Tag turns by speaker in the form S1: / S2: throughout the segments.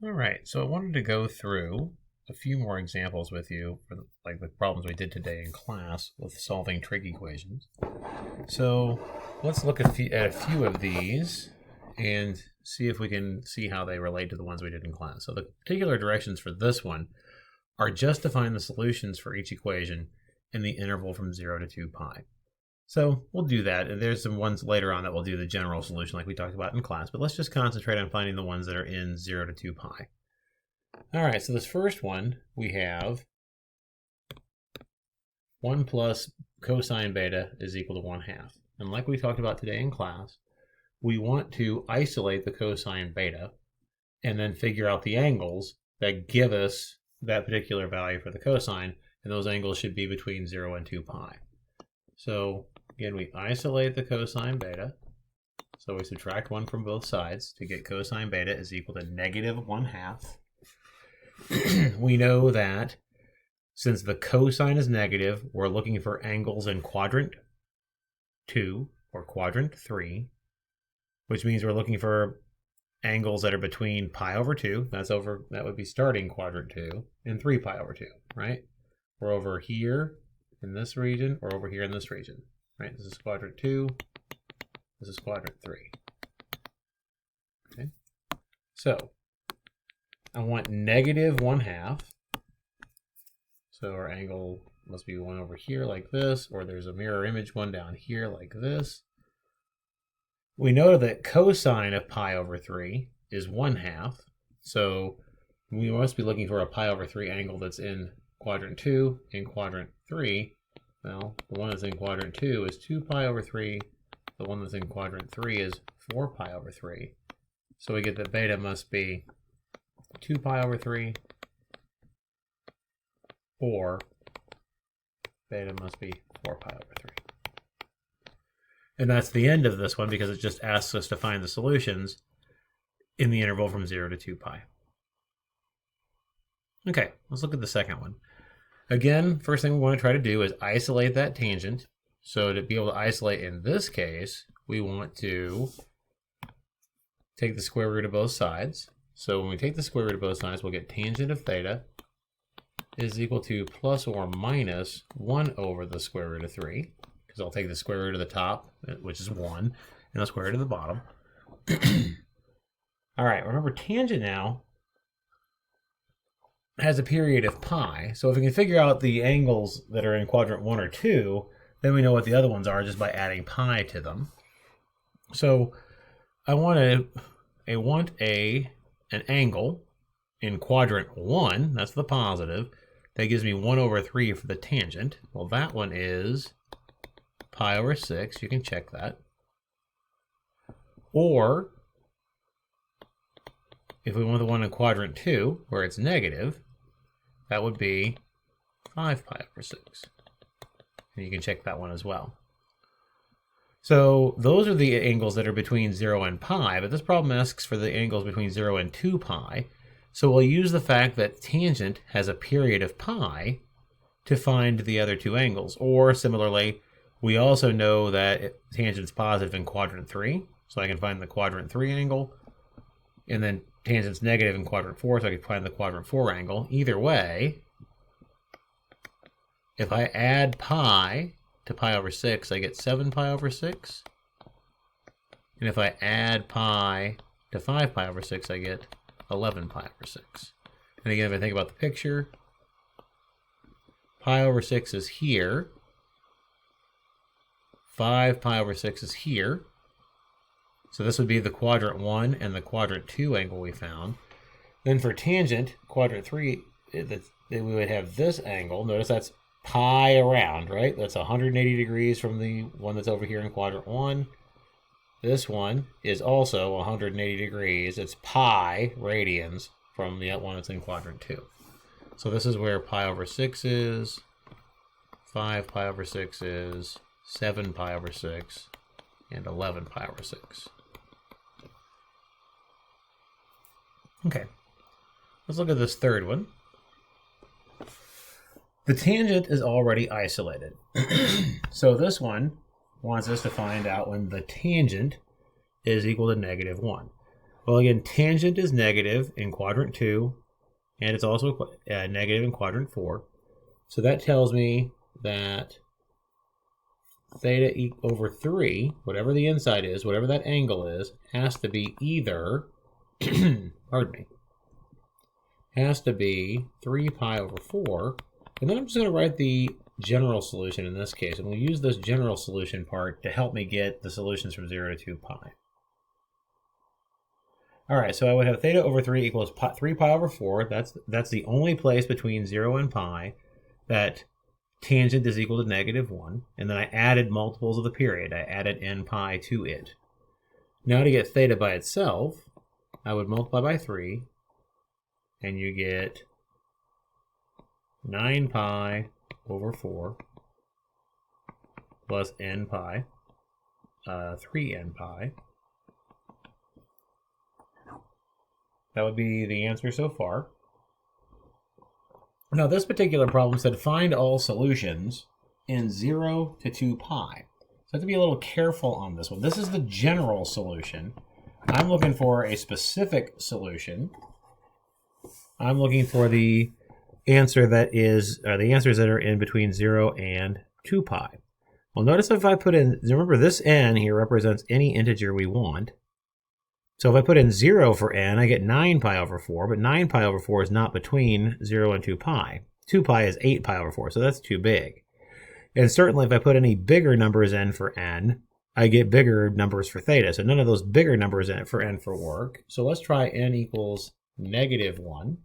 S1: All right, so I wanted to go through a few more examples with you for the problems we did today in class with solving trig equations. So let's look at a few of these and see if we can see how they relate to the ones we did in class. So the particular directions for this one are just to find the solutions for each equation in the interval from 0 to 2 pi. So we'll do that, and there's some ones later on that we'll do the general solution like we talked about in class, but let's just concentrate on finding the ones that are in 0 to 2 pi. All right, so this first one, we have 1 plus cosine beta is equal to 1/2. And like we talked about today in class, we want to isolate the cosine beta and then figure out the angles that give us that particular value for the cosine, and those angles should be between 0 and 2 pi. So again, we isolate the cosine beta. So we subtract 1 from both sides to get cosine beta is equal to -1/2. We know that since the cosine is negative, we're looking for angles in quadrant 2 or quadrant 3, which means we're looking for angles that are between pi over 2, that would be starting quadrant 2, and 3 pi over 2, right? We're over here in this region or over here in this region, right? This is quadrant 2, this is quadrant 3. Okay, so I want -1/2. So our angle must be one over here like this, or there's a mirror image one down here like this. We know that cosine of pi over 3 is 1/2. So we must be looking for a pi over 3 angle that's in quadrant 2 and quadrant 3. Well, the one that's in quadrant 2 is 2 pi over 3. The one that's in quadrant 3 is 4 pi over 3. So we get that beta must be 2 pi over 3, or beta must be 4 pi over 3. And that's the end of this one because it just asks us to find the solutions in the interval from 0 to 2 pi. Okay, let's look at the second one. Again, first thing we want to try to do is isolate that tangent. So to be able to isolate in this case, we want to take the square root of both sides. So when we take the square root of both sides, we'll get tangent of theta is equal to plus or minus 1 over the square root of 3. Because I'll take the square root of the top, which is 1, and the square root of the bottom. All right, remember tangent now has a period of pi. So if we can figure out the angles that are in quadrant 1 or 2, then we know what the other ones are just by adding pi to them. So I want an angle in quadrant 1, that's the positive, that gives me 1 over 3 for the tangent. Well, that one is pi over 6, you can check that. Or, if we want the one in quadrant 2, where it's negative, that would be 5 pi over 6. And you can check that one as well. So those are the angles that are between 0 and pi, but this problem asks for the angles between 0 and 2 pi. So we'll use the fact that tangent has a period of pi to find the other two angles. Or similarly, we also know that tangent's positive in quadrant 3, so I can find the quadrant 3 angle. And then tangent's negative in quadrant 4, so I can find the quadrant 4 angle. Either way, if I add pi to pi over 6, I get 7 pi over 6. And if I add pi to 5 pi over 6, I get 11 pi over 6. And again, if I think about the picture, pi over 6 is here. 5 pi over 6 is here. So this would be the quadrant 1 and the quadrant 2 angle we found. Then for tangent, quadrant 3, we would have this angle. Notice that's pi around, right? That's 180 degrees from the one that's over here in quadrant 1. This one is also 180 degrees. It's pi radians from the one that's in quadrant 2. So this is where pi over 6 is, 5 pi over 6 is, 7 pi over 6, and 11 pi over 6. Okay, let's look at this third one. The tangent is already isolated. So this one wants us to find out when the tangent is equal to -1. Well, again, tangent is negative in quadrant 2, and it's also negative in quadrant 4. So that tells me that theta over 3, whatever the inside is, whatever that angle is, has to be either, pardon me, has to be 3 pi over 4. And then I'm just going to write the general solution in this case. And we'll use this general solution part to help me get the solutions from 0 to 2 pi. All right, so I would have theta over 3 equals 3 pi over 4. That's the only place between 0 and pi that tangent is equal to negative 1. And then I added multiples of the period. I added n pi to it. Now to get theta by itself, I would multiply by 3, and you get 9 pi over 4 plus n pi, 3n pi. That would be the answer so far. Now, this particular problem said find all solutions in 0 to 2 pi. So I have to be a little careful on this one. This is the general solution. I'm looking for a specific solution. I'm looking for the answer that is, the answers that are in between 0 and 2 pi. Well, notice if I put in, remember this n here represents any integer we want. So if I put in 0 for n, I get 9 pi over 4, but 9 pi over 4 is not between 0 and 2 pi. 2 pi is 8 pi over 4, so that's too big. And certainly if I put any bigger numbers in for n, I get bigger numbers for theta. So none of those bigger numbers in for n for work. So let's try n equals negative 1.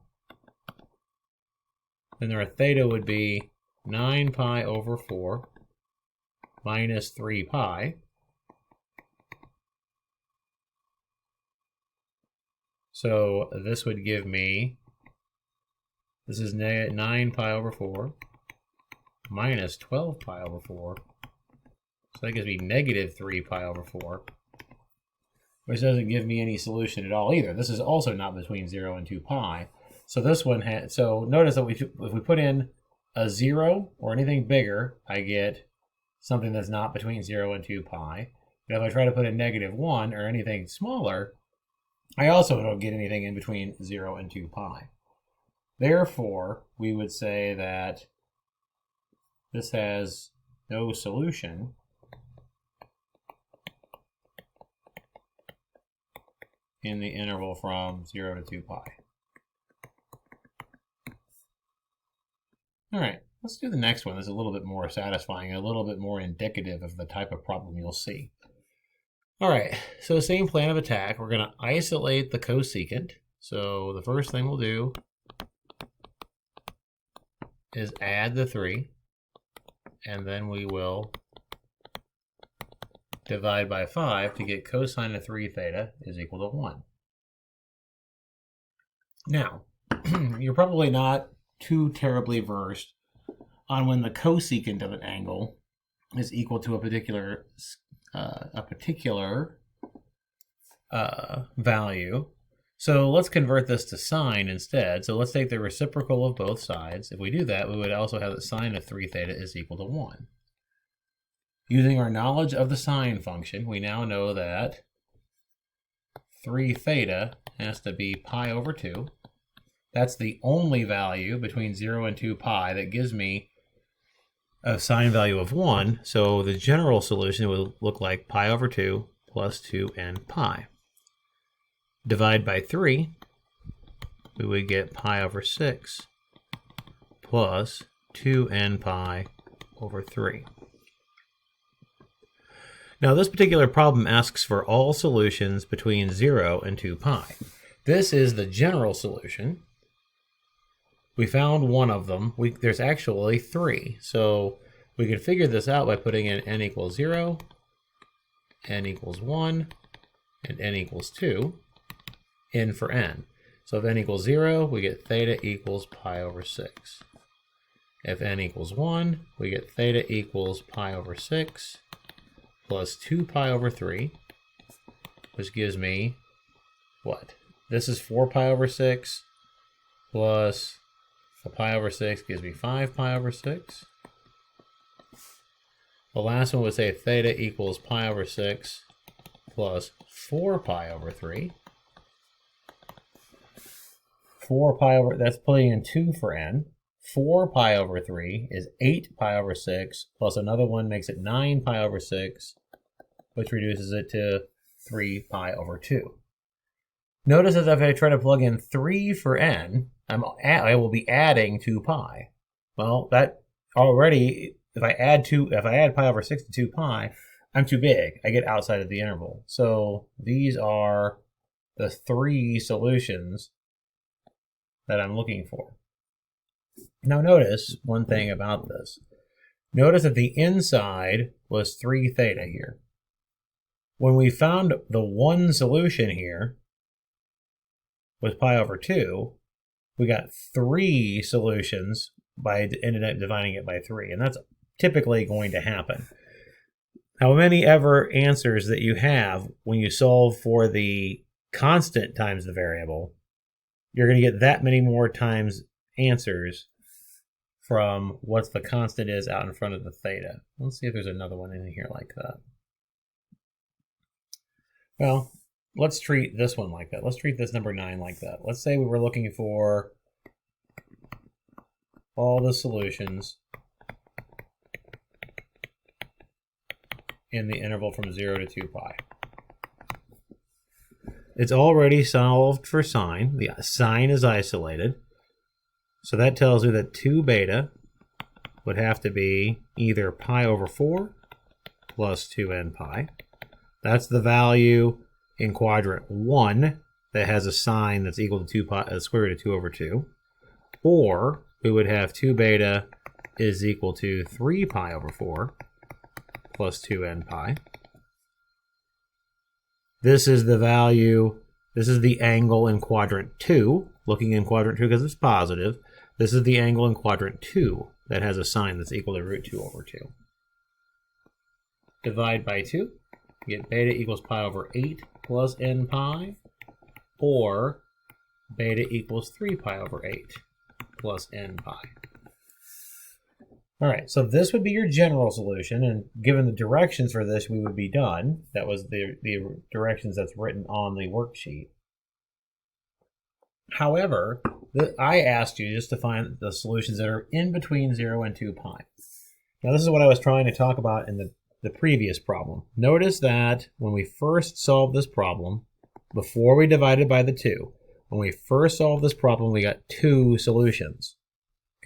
S1: Then our theta would be 9 pi over 4 minus 3 pi. So this would give me, this is 9 pi over 4 minus 12 pi over 4. So that gives me negative 3 pi over 4, which doesn't give me any solution at all either. This is also not between 0 and 2 pi. So this one had, so notice that if we put in a 0 or anything bigger, I get something that's not between 0 and 2 pi. But if I try to put in negative 1 or anything smaller, I also don't get anything in between 0 and 2 pi. Therefore, we would say that this has no solution in the interval from 0 to 2 pi. All right, let's do the next one. This is a little bit more satisfying, a little bit more indicative of the type of problem you'll see. All right, so same plan of attack. We're going to isolate the cosecant. So the first thing we'll do is add the 3, and then we will divide by 5 to get cosine of 3 theta is equal to 1. Now, you're probably not too terribly versed on when the cosecant of an angle is equal to a particular value. So let's convert this to sine instead. So let's take the reciprocal of both sides. If we do that, we would also have that sine of 3 theta is equal to 1. Using our knowledge of the sine function, we now know that 3 theta has to be pi over 2. That's the only value between 0 and 2 pi that gives me a sine value of 1. So the general solution would look like pi over 2 plus 2n pi. Divide by 3, we would get pi over 6 plus 2n pi over 3. Now this particular problem asks for all solutions between 0 and 2 pi. This is the general solution. We found one of them. There's actually 3. So we can figure this out by putting in n equals 0, n equals 1, and n equals 2 in for n. So if n equals 0, we get theta equals pi over 6. If n equals 1, we get theta equals pi over 6 plus 2 pi over 3, which gives me what? This is 4 pi over 6 plus a pi over 6 gives me 5 pi over 6. The last one would say theta equals pi over 6 plus 4 pi over 3. 4 pi over, that's putting in 2 for n. 4 pi over 3 is 8 pi over 6, plus another one makes it 9 pi over 6, which reduces it to 3 pi over 2. Notice that if I try to plug in 3 for n, I will be adding 2 pi. Well, that already, if I add pi over 6 to 2 pi, I'm too big. I get outside of the interval. So these are the 3 solutions that I'm looking for. Now notice one thing about this. Notice that the inside was 3 theta here. When we found the one solution here was pi over 2, we got 3 solutions by ended up dividing it by 3, and that's typically going to happen. How many ever answers that you have when you solve for the constant times the variable, you're going to get that many more times answers from what the constant is out in front of the theta. Let's see if there's another one in here like that. Well, let's treat this one like that. Let's treat this number 9 like that. Let's say we were looking for all the solutions in the interval from 0 to 2 pi. It's already solved for sine. The sine is isolated. So that tells you that 2 beta would have to be either pi over 4 plus 2n pi. That's the value in quadrant 1 that has a sine that's equal to 2 pi, the square root of 2 over 2. Or we would have 2 beta is equal to 3 pi over 4 plus 2n pi. This is the value, this is the angle in quadrant 2, looking in quadrant 2 because it's positive. This is the angle in quadrant 2 that has a sine that's equal to root 2 over 2. Divide by 2, you get beta equals pi over 8 plus n pi, or beta equals 3 pi over 8 plus n pi. All right, so this would be your general solution, and given the directions for this, we would be done. That was the directions that's written on the worksheet. However, I asked you just to find the solutions that are in between 0 and 2 pi. Now, this is what I was trying to talk about in the previous problem. Notice that when we first solved this problem, before we divided by the 2, when we first solved this problem, we got 2 solutions.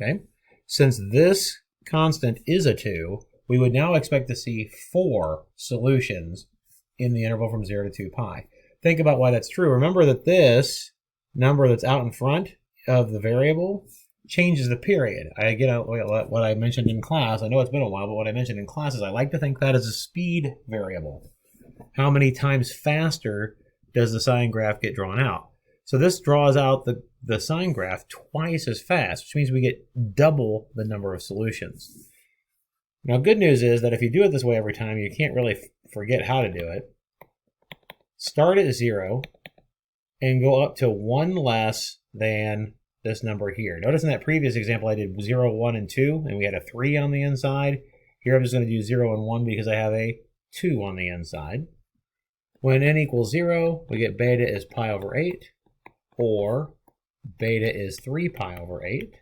S1: Okay? Since this constant is a 2, we would now expect to see 4 solutions in the interval from 0 to 2 pi. Think about why that's true. Remember that this number that's out in front of the variable changes the period. What I mentioned in class, I know it's been a while, but what I mentioned in class is I like to think that as a speed variable. How many times faster does the sine graph get drawn out? So this draws out the sine graph twice as fast, which means we get double the number of solutions. Now, good news is that if you do it this way every time, you can't really forget how to do it. Start at 0 and go up to 1 less than this number here. Notice in that previous example, I did 0, 1, and 2, and we had a 3 on the inside. Here I'm just going to do 0 and 1 because I have a 2 on the inside. When n equals 0, we get beta is pi over 8, or beta is 3 pi over 8,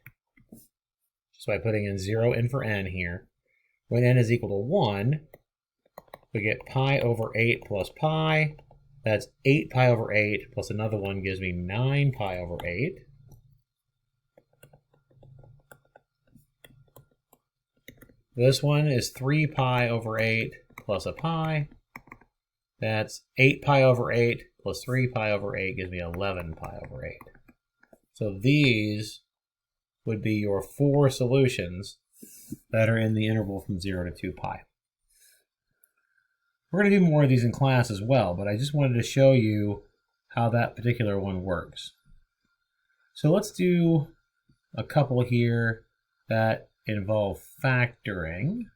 S1: just by putting in 0 in for n here. When n is equal to 1, we get pi over 8 plus pi. That's 8 pi over 8 plus another one gives me 9 pi over 8. This one is 3 pi over 8 plus a pi. That's 8 pi over 8 plus 3 pi over 8 gives me 11 pi over 8. So these would be your 4 solutions that are in the interval from 0 to 2 pi. We're going to do more of these in class as well, but I just wanted to show you how that particular one works. So let's do a couple here that involve factoring.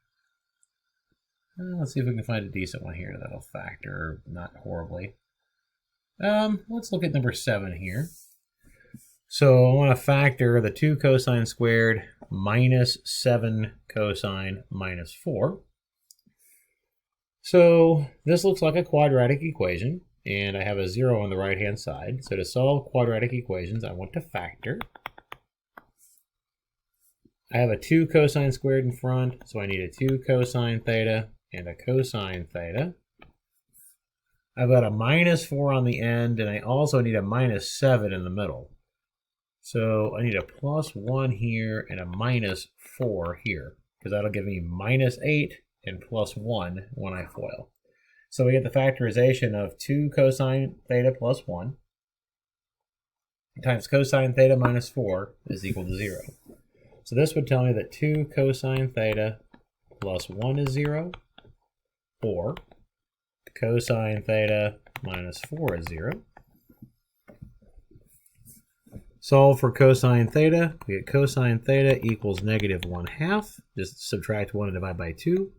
S1: Let's see if we can find a decent one here that'll factor not horribly. Let's look at number 7 here. So I want to factor the 2 cosine squared minus 7 cosine minus 4. So this looks like a quadratic equation. and I have a 0 on the right-hand side. So to solve quadratic equations, I want to factor. I have a 2 cosine squared in front, so I need a 2 cosine theta and a cosine theta. I've got a minus 4 on the end, and I also need a minus 7 in the middle. So I need a plus 1 here and a minus 4 here, because that'll give me minus 8 and plus 1 when I FOIL. So we get the factorization of 2 cosine theta plus 1 times cosine theta minus 4 is equal to 0. So this would tell me that 2 cosine theta plus 1 is 0, or cosine theta minus 4 is 0. Solve for cosine theta. We get cosine theta equals negative 1/2. Just subtract 1 and divide by 2.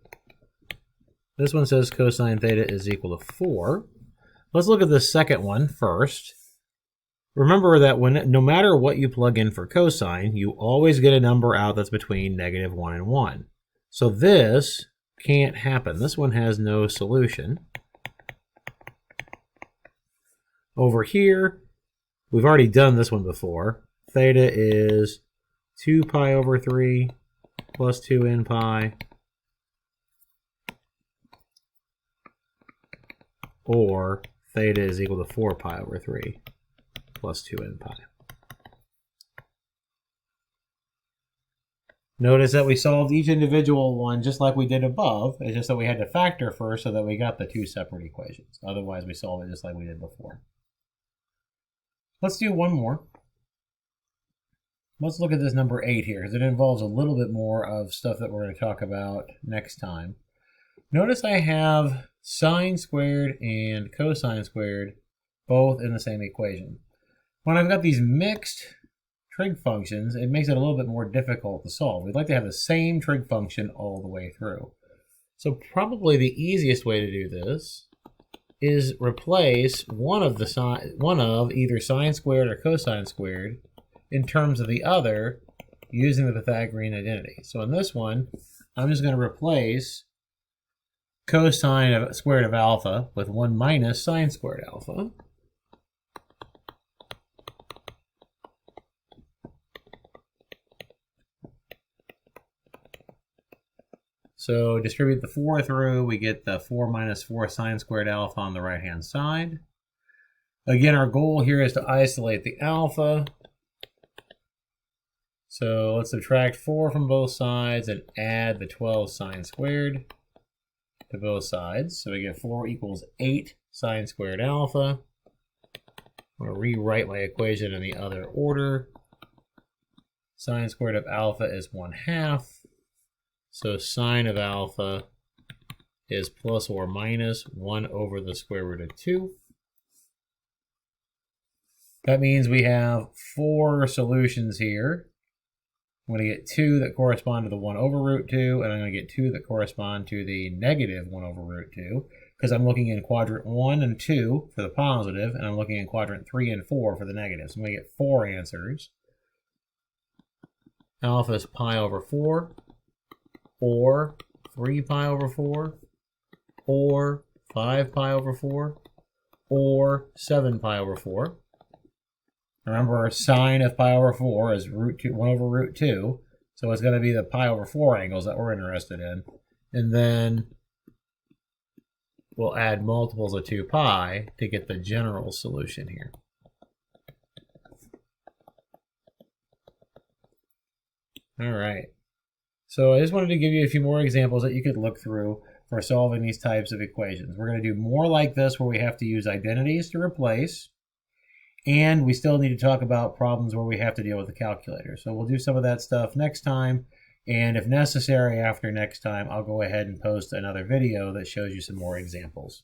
S1: This one says cosine theta is equal to 4. Let's look at the second one first. Remember that no matter what you plug in for cosine, you always get a number out that's between negative 1 and 1. So this can't happen. This one has no solution. Over here, we've already done this one before. Theta is 2 pi over 3 plus 2 n pi, or theta is equal to 4 pi over 3 plus 2 n pi. Notice that we solved each individual one just like we did above. It's just that we had to factor first so that we got the 2 separate equations. Otherwise, we solve it just like we did before. Let's do one more. Let's look at this number 8 here, because it involves a little bit more of stuff that we're going to talk about next time. Notice I have sine squared and cosine squared both in the same equation. When I've got these mixed trig functions, it makes it a little bit more difficult to solve. We'd like to have the same trig function all the way through. So probably the easiest way to do this is replace one of either sine squared or cosine squared in terms of the other using the Pythagorean identity. So in this one, I'm just going to replace cosine squared of alpha with 1 minus sine squared alpha. So distribute the 4 through, we get the 4 minus 4 sine squared alpha on the right-hand side. Again, our goal here is to isolate the alpha. So let's subtract 4 from both sides and add the 12 sine squared to both sides. So we get 4 equals 8 sine squared alpha. I'm going to rewrite my equation in the other order. Sine squared of alpha is 1/2. So sine of alpha is plus or minus 1 over the square root of 2. That means we have 4 solutions here. I'm going to get 2 that correspond to the 1 over root 2, and I'm going to get 2 that correspond to the negative 1 over root 2, because I'm looking in quadrant 1 and 2 for the positive, and I'm looking in quadrant 3 and 4 for the negative. So I'm going to get 4 answers. Alpha is pi over 4. Or 3 pi over 4, or 5 pi over 4, or 7 pi over 4. Remember, our sine of pi over 4 is 1 over root 2, so it's going to be the pi over 4 angles that we're interested in. And then we'll add multiples of 2 pi to get the general solution here. All right. So I just wanted to give you a few more examples that you could look through for solving these types of equations. We're going to do more like this where we have to use identities to replace, and we still need to talk about problems where we have to deal with the calculator. So we'll do some of that stuff next time, and if necessary after next time, I'll go ahead and post another video that shows you some more examples.